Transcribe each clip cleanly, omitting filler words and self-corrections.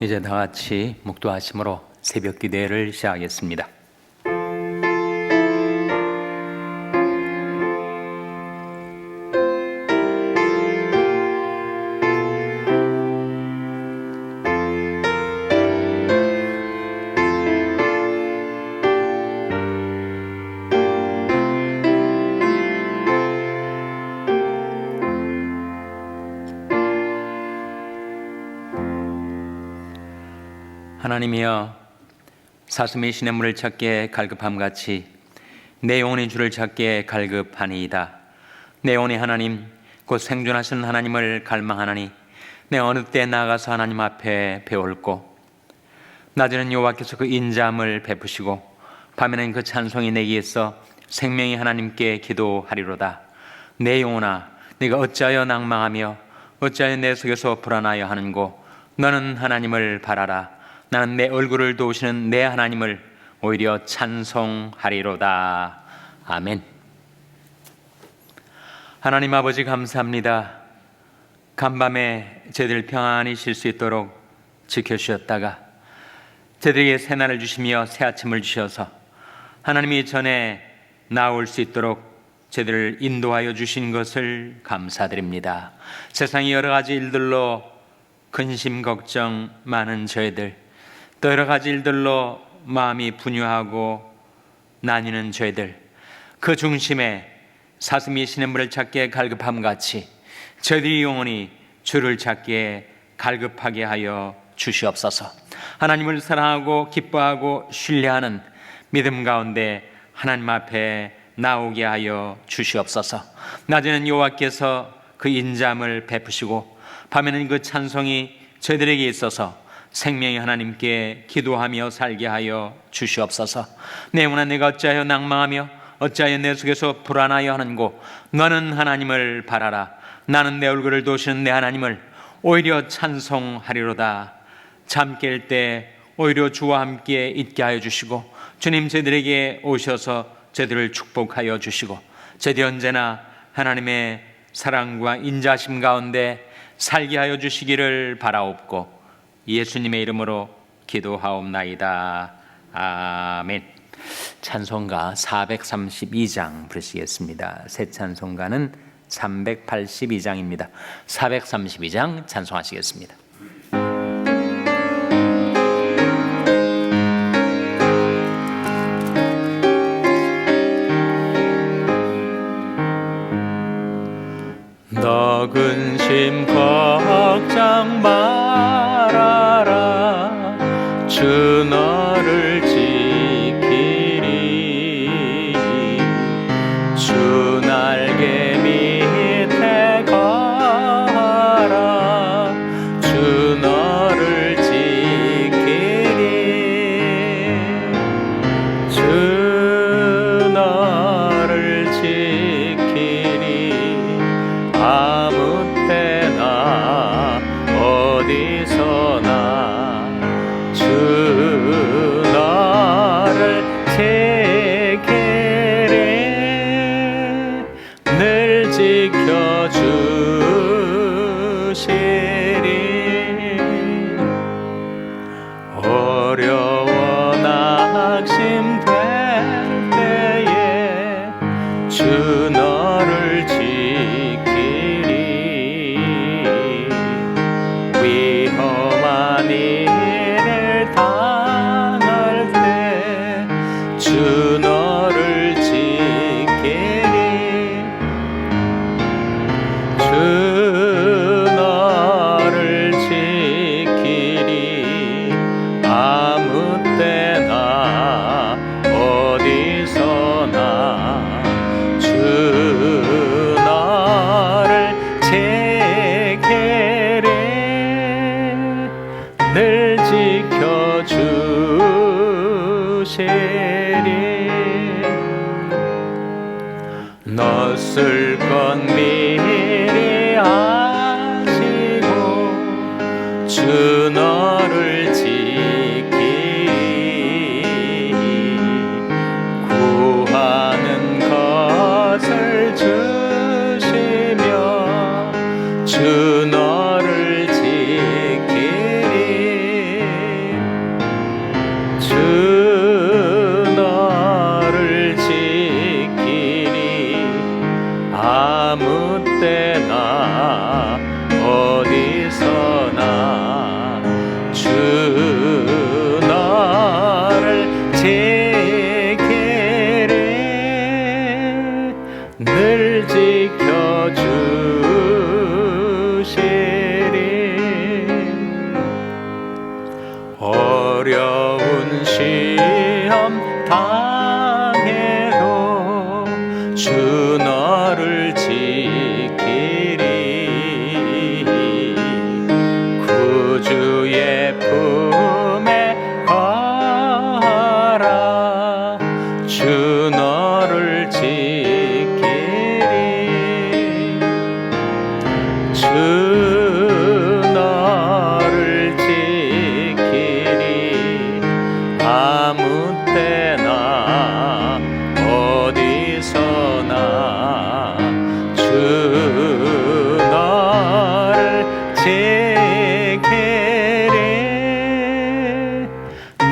이제 다 같이 묵도하심으로 새벽 기도회를 시작하겠습니다. 하나님이여, 사슴의 시냇물을 찾기에 갈급함같이 내 영혼의 주를 찾기에 갈급하니이다. 내 영혼의 하나님, 곧 생존하시는 하나님을 갈망하나니 내 어느 때 나아가서 하나님 앞에 배울고, 낮에는 여호와께서 그 인자함을 베푸시고 밤에는 그 찬송이 내게 있어 생명의 하나님께 기도하리로다. 내 영혼아, 네가 어찌하여 낭망하며 어찌하여 내 속에서 불안하여 하는고, 너는 하나님을 바라라. 나는 내 얼굴을 도우시는 내 하나님을 오히려 찬송하리로다. 아멘. 하나님 아버지, 감사합니다. 간밤에 저희들 평안히 쉴 수 있도록 지켜주셨다가 저희들에게 새날을 주시며 새 아침을 주셔서 하나님이 전에 나올 수 있도록 저희들을 인도하여 주신 것을 감사드립니다. 세상의 여러 가지 일들로 근심 걱정 많은 저희들, 또 여러 가지 일들로 마음이 분유하고 나뉘는 저희들, 그 중심에 사슴이 시냇물을 찾기에 갈급함같이 저희들이 영원히 주를 찾기에 갈급하게 하여 주시옵소서. 하나님을 사랑하고 기뻐하고 신뢰하는 믿음 가운데 하나님 앞에 나오게 하여 주시옵소서. 낮에는 여호와께서 그 인자함을 베푸시고 밤에는 그 찬송이 저희들에게 있어서 생명의 하나님께 기도하며 살게 하여 주시옵소서. 내 영혼아, 내가 어찌하여 낭망하며 어찌하여 내 속에서 불안하여 하는고, 너는 하나님을 바라라. 나는 내 얼굴을 도우시는 내 하나님을 오히려 찬송하리로다. 잠 깰 때 오히려 주와 함께 있게 하여 주시고, 주님 저희들에게 오셔서 저희들을 축복하여 주시고, 저희들이 언제나 하나님의 사랑과 인자심 가운데 살게 하여 주시기를 바라옵고 예수님의 이름으로 기도하옵나이다. 아멘. 찬송가 432장 부르시겠습니다. 새 찬송가는 382장입니다. 432장 찬송하시겠습니다. 너 근심 걱정 말아라. 주 너를 지키리. 주 날개 밑에 거하라. 주 너를 지키리. 주 너를 지키리. 아무 때나 어디서나 주 너를 지키리. 늘 지켜주시리. 어려워 낙심될 때에 주 너를 지키리. 위험한 일을 당할 때 주 너를 지키리. 주 너를 지키리. 아무 때나 어디서나 주 너를 지키리. 늘 지켜주시리. 너 쓸 것 미리 아시고 주 너를 지키리. 구하는 것을 주시며 주 너를 지키리. 때나 어디서나 주 너를 지키리. 늘 지켜주시리. 어려운 시험 당해도 주 너를 지키리. 구주의 품에 거하라. 주 너를 지키리. 주 너를 지키리. 아무 때나 어디서나 주 너를 지키리.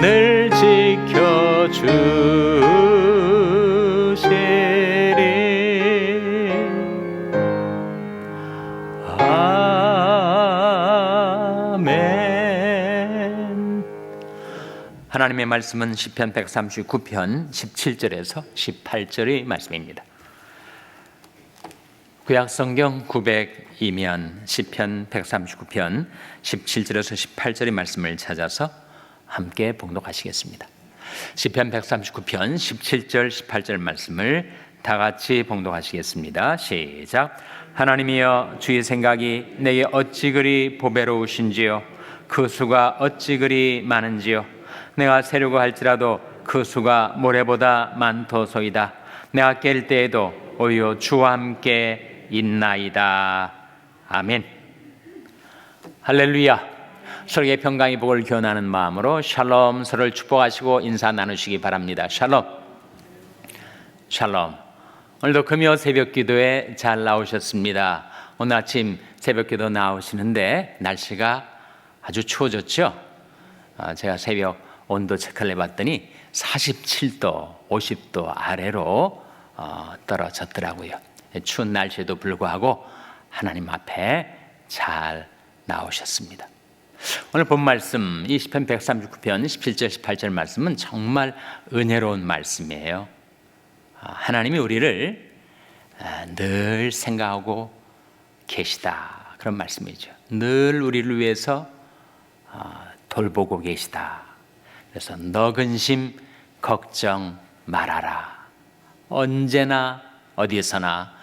늘 지켜주시리. 아멘. 하나님의 말씀은 시편 139편 17절에서 18절의 말씀입니다. 구약성경 900이면 시편 139편 17절에서 18절의 말씀을 찾아서 함께 봉독하시겠습니다. 시편 139편 17절 18절 말씀을 다 같이 봉독하시겠습니다. 시작. 하나님이여, 주의 생각이 내게 어찌 그리 보배로우신지요. 그 수가 어찌 그리 많은지요. 내가 세려고 할지라도 그 수가 모래보다 많도소이다. 내가 깰 때에도 오히려 주와 함께 있나이다. 아멘. 할렐루야. 서로의 평강의 복을 기원하는 마음으로 샬롬, 서로를 축복하시고 인사 나누시기 바랍니다. 샬롬. 샬롬. 오늘도 금요 새벽 기도에 잘 나오셨습니다. 오늘 아침 새벽 기도 나오시는데 날씨가 아주 추워졌죠? 제가 새벽 온도 체크를 해봤더니 47도, 50도 아래로 떨어졌더라고요. 추운 날씨에도 불구하고 하나님 앞에 잘 나오셨습니다. 오늘 본 말씀, 이 시편 139편 17절 18절 말씀은 정말 은혜로운 말씀이에요. 하나님이 우리를 늘 생각하고 계시다, 그런 말씀이죠. 늘 우리를 위해서 돌보고 계시다. 그래서 너 근심 걱정 말아라. 언제나 어디에서나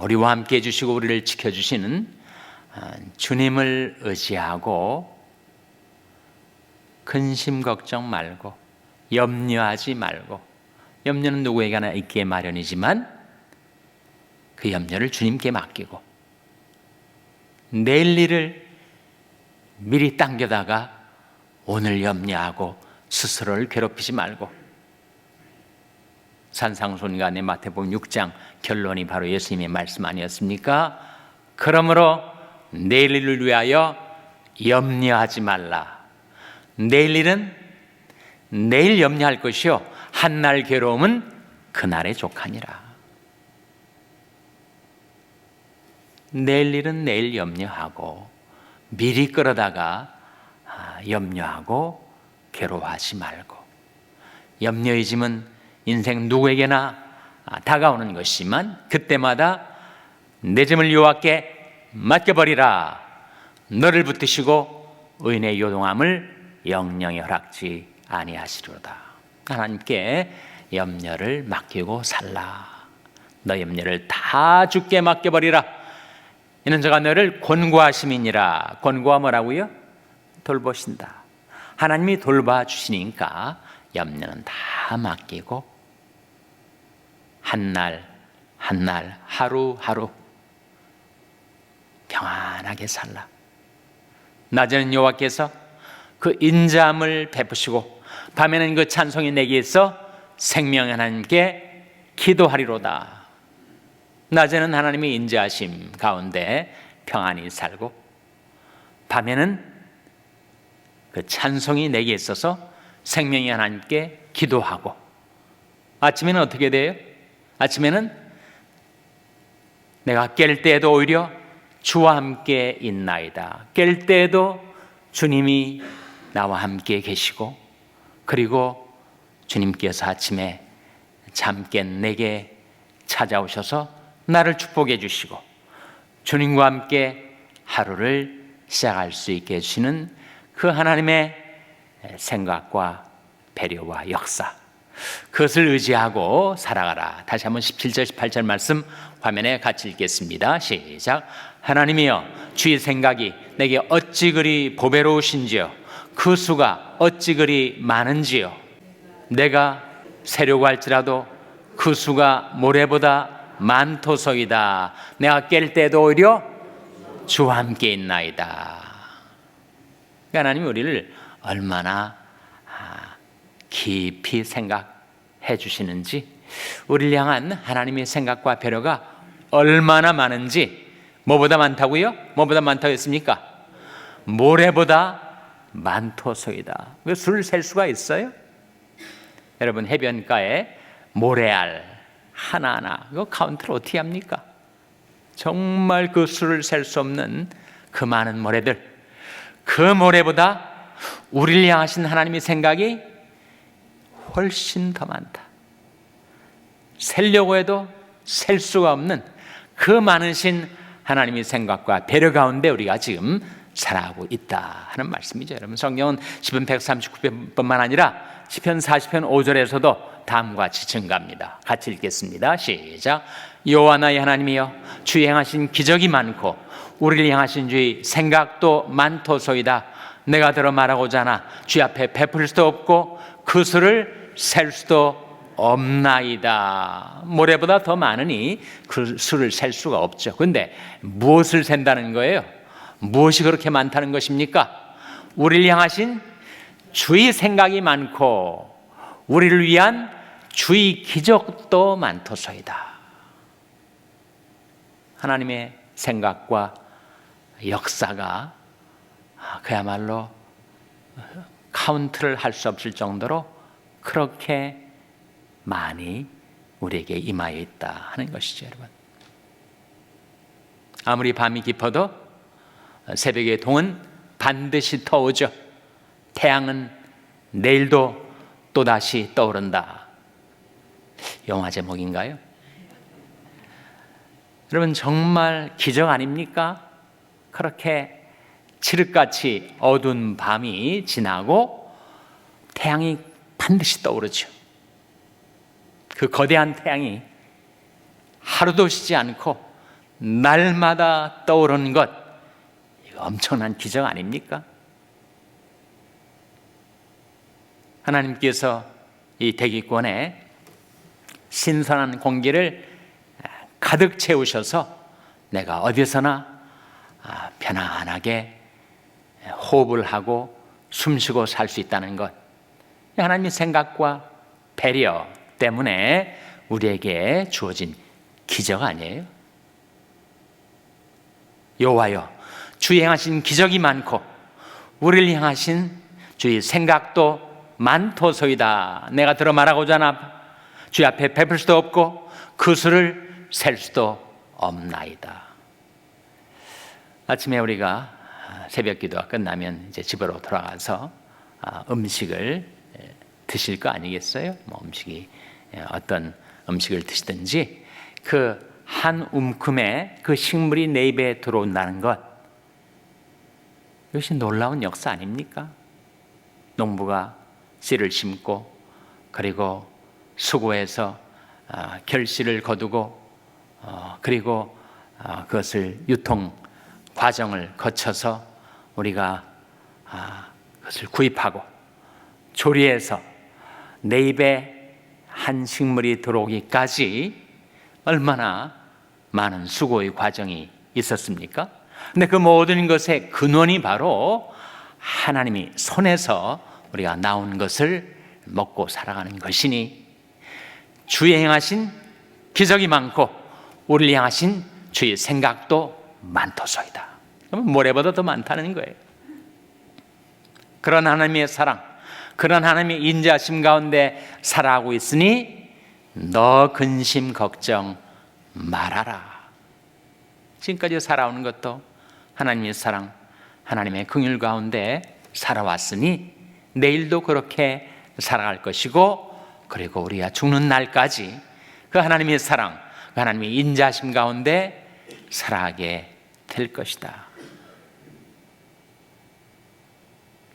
우리와 함께 해주시고 우리를 지켜주시는 주님을 의지하고 근심 걱정 말고 염려하지 말고, 염려는 누구에게나 있기에 마련이지만 그 염려를 주님께 맡기고 내일 일을 미리 당겨다가 오늘 염려하고 스스로를 괴롭히지 말고, 산상순간의 마태복음 6장 결론이 바로 예수님의 말씀 아니었습니까? 그러므로 내일 일을 위하여 염려하지 말라. 내일 일은 내일 염려할 것이요 한날 괴로움은 그날의 족하니라. 내일 일은 내일 염려하고 미리 끌어다가 염려하고 괴로워하지 말고, 염려의 짐은 인생 누구에게나 다가오는 것이지만 그때마다 내 짐을 여호와께 맡겨버리라. 너를 붙드시고 의인의 요동함을 영영히 허락지 아니하시리로다. 하나님께 염려를 맡기고 살라. 너 염려를 다 주께 맡겨버리라. 이는 저가 너를 권고하심이니라. 권고가 뭐라고요? 돌보신다. 하나님이 돌봐주시니까 염려는 다 맡기고 한날 한날 하루하루 평안하게 살라. 낮에는 여호와께서 그 인자함을 베푸시고 밤에는 그 찬송이 내게 있어 생명 하나님께 기도하리로다. 낮에는 하나님의 인자하심 가운데 평안히 살고 밤에는 그 찬송이 내게 있어서 생명이 하나님께 기도하고, 아침에는 어떻게 돼요? 아침에는 내가 깰 때에도 오히려 주와 함께 있나이다. 깰 때에도 주님이 나와 함께 계시고, 그리고 주님께서 아침에 잠 깬 내게 찾아오셔서 나를 축복해 주시고 주님과 함께 하루를 시작할 수 있게 해주시는 그 하나님의 생각과 배려와 역사, 그것을 의지하고 살아가라. 다시 한번 17절 18절 말씀 화면에 같이 읽겠습니다. 시작. 하나님이여, 주의 생각이 내게 어찌 그리 보배로우신지요, 그 수가 어찌 그리 많은지요. 내가 세려고 할지라도 그 수가 모래보다 많도소이다. 내가 깰 때도 오히려 주와 함께 있나이다. 하나님이 우리를 얼마나 깊이 생각해 주시는지, 우리를 향한 하나님의 생각과 배려가 얼마나 많은지. 뭐보다 많다고요? 뭐보다 많다고 했습니까? 모래보다 많도소이다. 그 수를 셀 수가 있어요? 여러분, 해변가에 모래알 하나하나, 그 카운트를 어떻게 합니까? 정말 그 수를 셀 수 없는 그 많은 모래들, 그 모래보다 우리를 향하신 하나님의 생각이 훨씬 더 많다. 셀려고 해도 셀 수가 없는 그 많으신 하나님의 생각과 배려 가운데 우리가 지금 살아가고 있다 하는 말씀이죠. 여러분, 성경은 시편 139편뿐만 아니라 시편 40편 5절에서도 다음과 같이 증가합니다. 같이 읽겠습니다. 시작. 여호와 나의 하나님이여, 주의 행하신 기적이 많고 우리를 향하신 주의 생각도 많도소이다. 내가 들어 말하고자 하나 주 앞에 베풀 수도 없고 그 수를 셀 수도 없나이다. 모래보다 더 많으니 그 수를 셀 수가 없죠. 그런데 무엇을 센다는 거예요? 무엇이 그렇게 많다는 것입니까? 우리를 향하신 주의 생각이 많고 우리를 위한 주의 기적도 많도소이다. 하나님의 생각과 역사가 그야말로 카운트를 할 수 없을 정도로 그렇게 많이 우리에게 임하여 있다 하는 것이죠. 여러분, 아무리 밤이 깊어도 새벽의 동은 반드시 터오죠. 태양은 내일도 또다시 떠오른다. 영화 제목인가요? 여러분, 정말 기적 아닙니까? 그렇게 칠흑같이 어두운 밤이 지나고 태양이 반드시 떠오르죠. 그 거대한 태양이 하루도 쉬지 않고 날마다 떠오르는 것, 이거 엄청난 기적 아닙니까? 하나님께서 이 대기권에 신선한 공기를 가득 채우셔서 내가 어디서나 편안하게 호흡을 하고 숨쉬고 살 수 있다는 것, 하나님의 생각과 배려 때문에 우리에게 주어진 기적 아니에요? 여호와여, 주의 행하신 기적이 많고 우리를 향하신 주의 생각도 많도소이다. 내가 들어 말하고자 하나 주 앞에 베풀 수도 없고 그 수를 셀 수도 없나이다. 아침에 우리가 새벽 기도가 끝나면 이제 집으로 돌아가서 음식을 드실 거 아니겠어요? 뭐 음식이 어떤 음식을 드시든지 그 한 움큼의 그 식물이 내 입에 들어온다는 것, 이것이 놀라운 역사 아닙니까? 농부가 씨를 심고 그리고 수고해서 결실을 거두고 그리고 그것을 유통 과정을 거쳐서 우리가 그것을 구입하고 조리해서 내 입에 한 식물이 들어오기까지 얼마나 많은 수고의 과정이 있었습니까? 근데 그 모든 것의 근원이 바로 하나님이 손에서 우리가 나온 것을 먹고 살아가는 것이니 주의 행하신 기적이 많고 우리를 향하신 주의 생각도 많도소이다. 그러면 모래보다 더 많다는 거예요. 그런 하나님의 사랑, 그런 하나님의 인자하심 가운데 살아가고 있으니 너 근심 걱정 말아라. 지금까지 살아오는 것도 하나님의 사랑, 하나님의 긍휼 가운데 살아왔으니 내일도 그렇게 살아갈 것이고, 그리고 우리가 죽는 날까지 그 하나님의 사랑, 그 하나님의 인자하심 가운데 살아가게 될 것이다.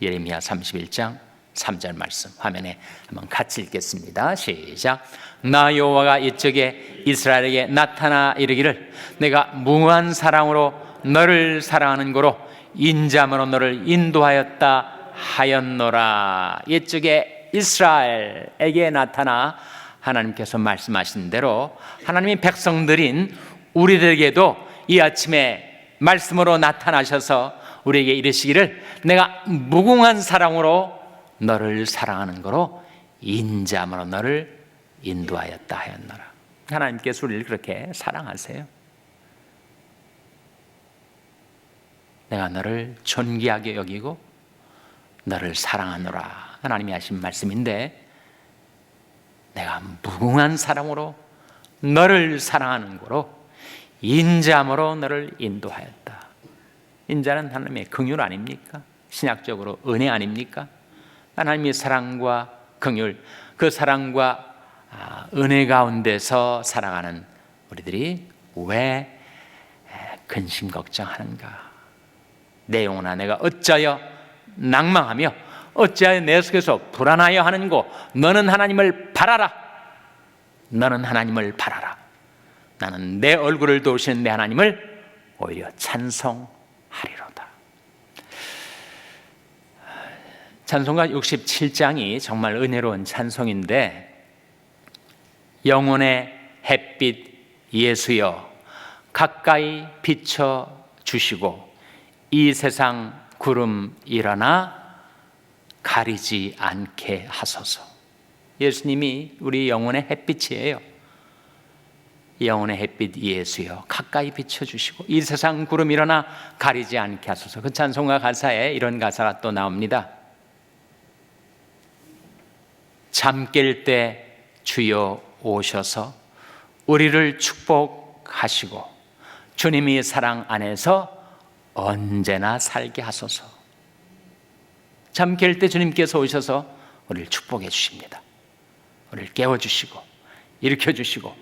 예레미야 31장 3절 말씀 화면에 한번 같이 읽겠습니다. 시작. 나 여호와가 이쪽에 이스라엘에게 나타나 이르기를 내가 무한 사랑으로 너를 사랑하는 고로 인자함으로 너를 인도하였다 하였노라. 이쪽에 이스라엘에게 나타나 하나님께서 말씀하신 대로 하나님의 백성들인 우리들에게도 이 아침에 말씀으로 나타나셔서 우리에게 이르시기를 내가 무궁한 사랑으로 너를 사랑하는 거로 인자함으로 너를 인도하였다 하였노라. 하나님께서 우리를 그렇게 사랑하세요. 내가 너를 존귀하게 여기고 너를 사랑하노라. 하나님이 하신 말씀인데, 내가 무궁한 사랑으로 너를 사랑하는 거로 인자함으로 너를 인도하였다. 인자는 하나님의 긍휼 아닙니까? 신약적으로 은혜 아닙니까? 하나님의 사랑과 긍휼, 그 사랑과 은혜 가운데서 살아가는 우리들이 왜 근심 걱정하는가? 내 영혼아, 내가 어찌하여 낭망하며 어찌하여 내 속에서 불안하여 하는고? 너는 하나님을 바라라. 너는 하나님을 바라라. 나는 내 얼굴을 도우시는 내 하나님을 오히려 찬송하리로다. 찬송가 67장이 정말 은혜로운 찬송인데, 영혼의 햇빛 예수여 가까이 비춰 주시고 이 세상 구름 일어나 가리지 않게 하소서. 예수님이 우리 영혼의 햇빛이에요. 영혼의 햇빛 예수여 가까이 비춰주시고 이 세상 구름 일어나 가리지 않게 하소서. 그 찬송가 가사에 이런 가사가 또 나옵니다. 잠 깰 때 주여 오셔서 우리를 축복하시고 주님이 사랑 안에서 언제나 살게 하소서. 잠 깰 때 주님께서 오셔서 우리를 축복해 주십니다. 우리를 깨워주시고 일으켜 주시고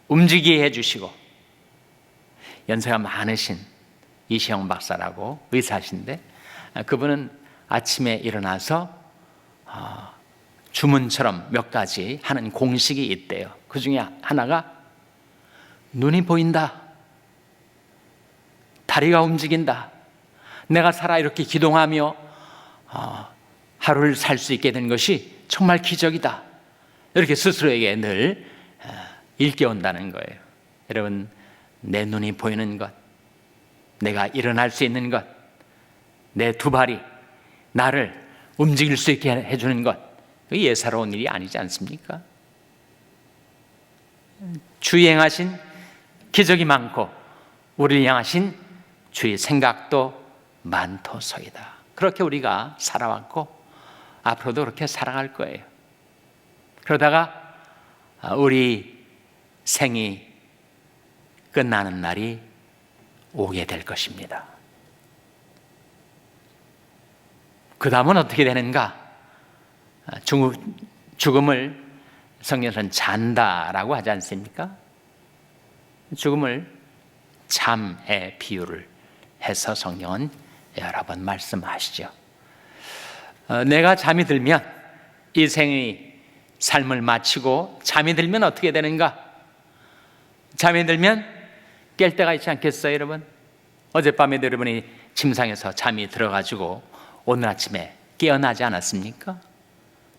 움직이게 해주시고. 연세가 많으신 이시영 박사라고 의사신데, 그분은 아침에 일어나서 주문처럼 몇 가지 하는 공식이 있대요. 그 중에 하나가 눈이 보인다, 다리가 움직인다, 내가 살아 이렇게 기동하며 하루를 살 수 있게 된 것이 정말 기적이다, 이렇게 스스로에게 늘 일깨운다는 거예요. 여러분, 내 눈이 보이는 것, 내가 일어날 수 있는 것, 내 두 발이 나를 움직일 수 있게 해주는 것, 예사로운 일이 아니지 않습니까? 주의 행하신 기적이 많고 우리를 향하신 주의 생각도 많도소이다. 그렇게 우리가 살아왔고 앞으로도 그렇게 살아갈 거예요. 그러다가 우리 생이 끝나는 날이 오게 될 것입니다. 그 다음은 어떻게 되는가? 죽음을 성경에서는 잔다라고 하지 않습니까? 죽음을 잠에 비유를 해서 성경은 여러 번 말씀하시죠. 내가 잠이 들면, 이 생의 삶을 마치고 잠이 들면 어떻게 되는가? 잠이 들면 깰 때가 있지 않겠어요, 여러분? 어젯밤에도 여러분이 침상에서 잠이 들어가지고 오늘 아침에 깨어나지 않았습니까?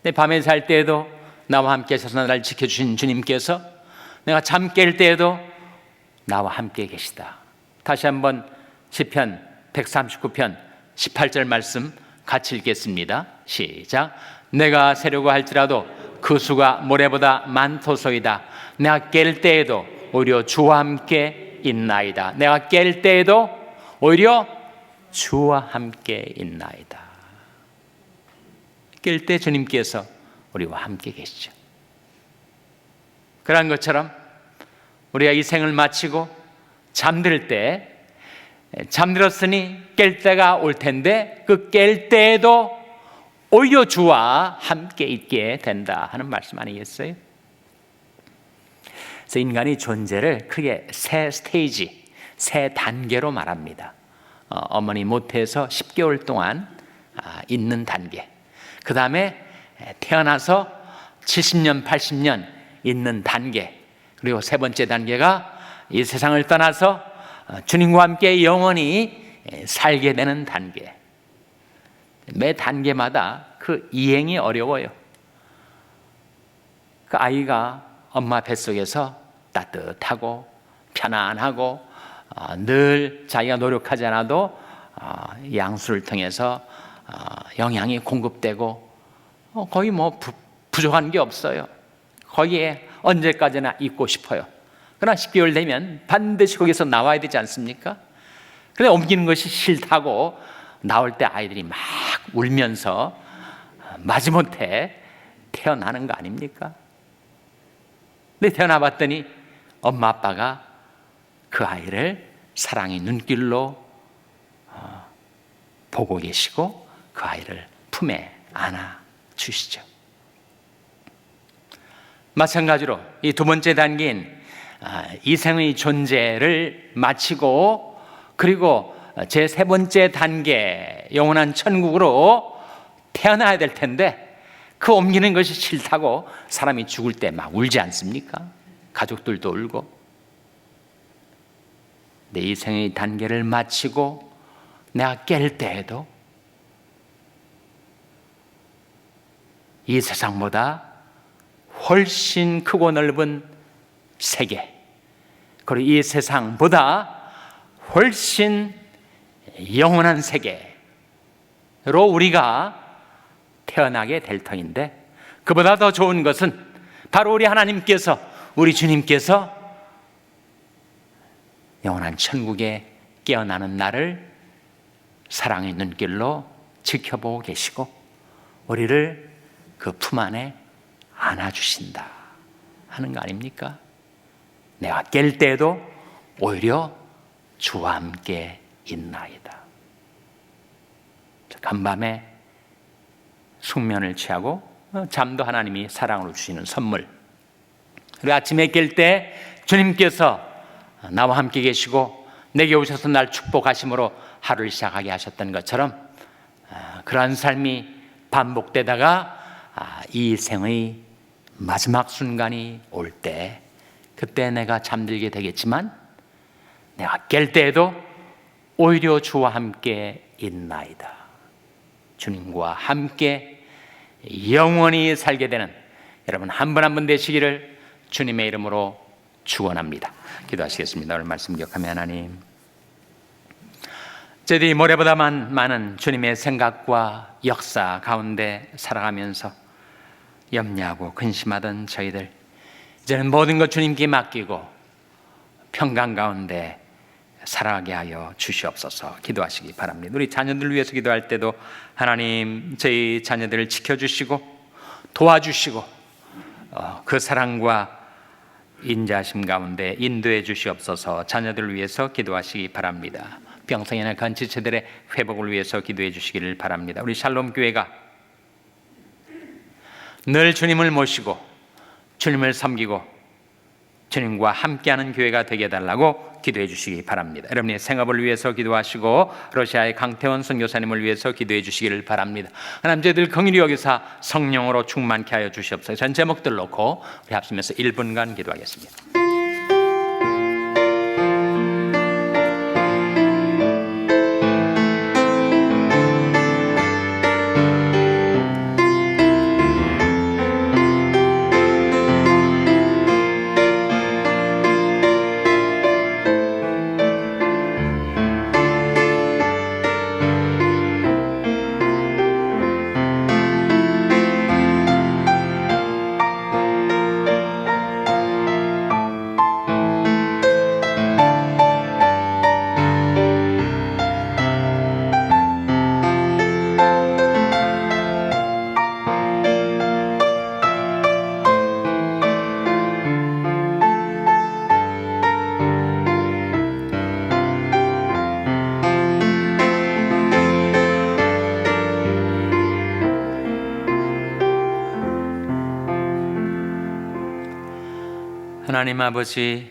내 밤에 잘 때에도 나와 함께 하셔서 나를 지켜주신 주님께서 내가 잠 깰 때에도 나와 함께 계시다. 다시 한번 시편 139편 18절 말씀 같이 읽겠습니다. 시작. 내가 새려고 할지라도 그 수가 모래보다 많도소이다. 내가 깰 때에도 오히려 주와 함께 있나이다. 내가 깰 때에도 오히려 주와 함께 있나이다. 깰 때 주님께서 우리와 함께 계시죠. 그런 것처럼 우리가 이 생을 마치고 잠들 때 잠들었으니 깰 때가 올 텐데 그 깰 때에도 오히려 주와 함께 있게 된다 하는 말씀 아니겠어요? 그래서 인간의 존재를 크게 세 스테이지, 세 단계로 말합니다. 어머니 모태에서 10개월 동안 있는 단계, 그 다음에 태어나서 70년, 80년 있는 단계, 그리고 세 번째 단계가 이 세상을 떠나서 주님과 함께 영원히 살게 되는 단계. 매 단계마다 그 이행이 어려워요. 그 아이가 엄마 뱃속에서 따뜻하고 편안하고 늘 자기가 노력하지 않아도 양수를 통해서 영양이 공급되고 거의 뭐 부족한 게 없어요. 거기에 언제까지나 있고 싶어요. 그러나 10개월 되면 반드시 거기서 나와야 되지 않습니까? 그런데 옮기는 것이 싫다고 나올 때 아이들이 막 울면서 마지못해 태어나는 거 아닙니까? 근데 태어나 봤더니 엄마 아빠가 그 아이를 사랑의 눈길로 보고 계시고 그 아이를 품에 안아 주시죠. 마찬가지로 이 두 번째 단계인 이생의 존재를 마치고 그리고 제 세 번째 단계 영원한 천국으로 태어나야 될 텐데 그 옮기는 것이 싫다고 사람이 죽을 때 막 울지 않습니까? 가족들도 울고. 내 이생의 단계를 마치고 내가 깰 때에도 이 세상보다 훨씬 크고 넓은 세계, 그리고 이 세상보다 훨씬 영원한 세계로 우리가 태어나게 될 터인데, 그보다 더 좋은 것은 바로 우리 하나님께서, 우리 주님께서 영원한 천국에 깨어나는 날을 사랑의 눈길로 지켜보고 계시고 우리를 그 품 안에 안아주신다 하는 거 아닙니까? 내가 깰 때에도 오히려 주와 함께 있나이다. 간밤에 숙면을 취하고 잠도 하나님이 사랑으로 주시는 선물, 그리고 아침에 깰 때 주님께서 나와 함께 계시고 내게 오셔서 날 축복하심으로 하루를 시작하게 하셨던 것처럼 그러한 삶이 반복되다가 이 생의 마지막 순간이 올 때, 그때 내가 잠들게 되겠지만 내가 깰 때에도 오히려 주와 함께 있나이다. 주님과 함께 영원히 살게 되는 여러분 한 분 한 분 되시기를 주님의 이름으로 축원합니다. 기도하시겠습니다. 오늘 말씀 기억하며 하나님, 저희들이 모래보다 많은 주님의 생각과 역사 가운데 살아가면서 염려하고 근심하던 저희들, 이제는 모든 것 주님께 맡기고 평강 가운데 살아가게 하여 주시옵소서. 기도하시기 바랍니다. 우리 자녀들 위해서 기도할 때도 하나님 저희 자녀들을 지켜주시고 도와주시고 그 사랑과 인자하심 가운데 인도해 주시옵소서. 자녀들을 위해서 기도하시기 바랍니다. 병성이나 건지체들의 회복을 위해서 기도해 주시기를 바랍니다. 우리 샬롬 교회가 늘 주님을 모시고 주님을 섬기고 주님과 함께하는 교회가 되게 해달라고 기도해 주시기 바랍니다. 여러분의 생업을 위해서 기도하시고 러시아의 강태원 선교사님을 위해서 기도해 주시기를 바랍니다. 하나님, 저희들 긍휼히 여기사 성령으로 충만케 하여 주시옵소서. 전 제목들 놓고 우리 합심해서 1분간 기도하겠습니다. 하나님 아버지,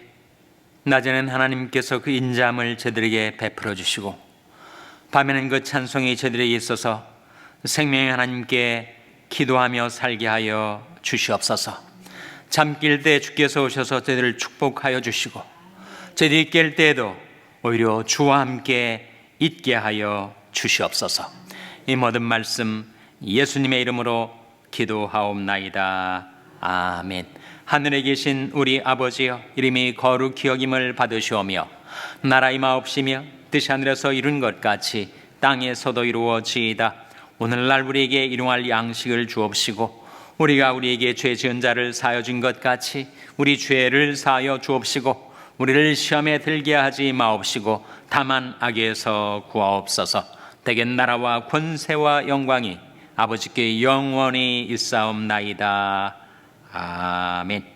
낮에는 하나님께서 그 인자함을 저들에게 베풀어 주시고 밤에는 그 찬송이 저들에게 있어서 생명의 하나님께 기도하며 살게 하여 주시옵소서. 잠길 때 주께서 오셔서 저희들을 축복하여 주시고 저희들이 깰 때에도 오히려 주와 함께 있게 하여 주시옵소서. 이 모든 말씀 예수님의 이름으로 기도하옵나이다. 아멘. 하늘에 계신 우리 아버지여, 이름이 거룩히 여김을 받으시오며 나라 임하옵시며 뜻이 하늘에서 이룬 것 같이 땅에서도 이루어지이다. 오늘날 우리에게 일용할 양식을 주옵시고 우리가 우리에게 죄 지은 자를 사하여 준 것 같이 우리 죄를 사하여 주옵시고 우리를 시험에 들게 하지 마옵시고 다만 악에서 구하옵소서. 대개 나라와 권세와 영광이 아버지께 영원히 있사옵나이다. 아멘.